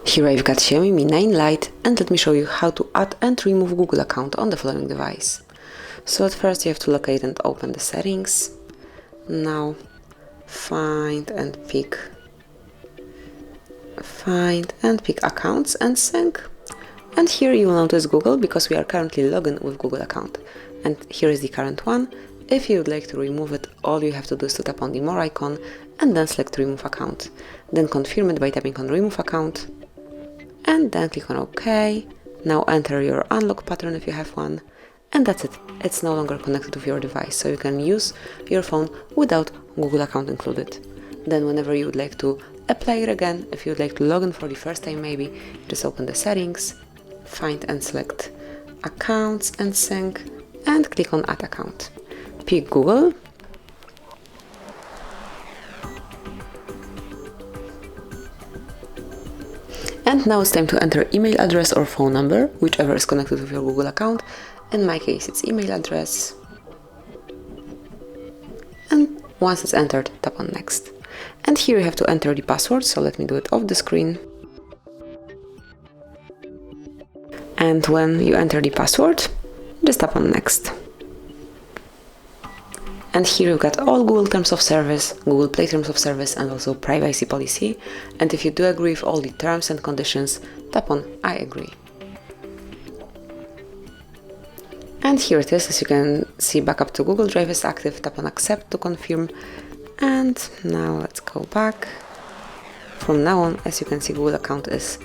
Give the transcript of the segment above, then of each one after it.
Here I've got XIAOMI Mi 9 Lite, and let me show you how to add and remove Google account on the following device. So at first you have to locate and open the settings. Now find and pick accounts and sync. And here you will notice Google because we are currently logged in with Google account. And here is the current one. If you would like to remove it, all you have to do is to tap on the more icon and then select remove account. Then confirm it by tapping on remove account. And then click on OK. Now enter your unlock pattern if you have one. And that's it. It's no longer connected with your device, so you can use your phone without Google account included. Then whenever you would like to apply it again, if you would like to log in for the first time maybe, just open the settings, find and select accounts and sync, and click on add account. Pick Google. And now it's time to enter email address or phone number, whichever is connected with your Google account. In my case, it's email address. And once it's entered, tap on next. And here you have to enter the password, so let me do it off the screen. And when you enter the password, just tap on next. And here you've got all Google Terms of Service, Google Play Terms of Service, and also privacy policy. And if you do agree with all the terms and conditions, tap on I agree. And here it is. As you can see, backup to Google Drive is active. Tap on accept to confirm. And now let's go back. From now on, as you can see, Google account is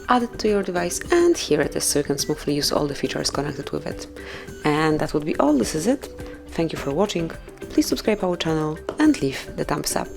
added to your device, and here it is, so you can smoothly use all the features connected with it. And that would be all. This is it. Thank you for watching. Please subscribe our channel and leave the thumbs up.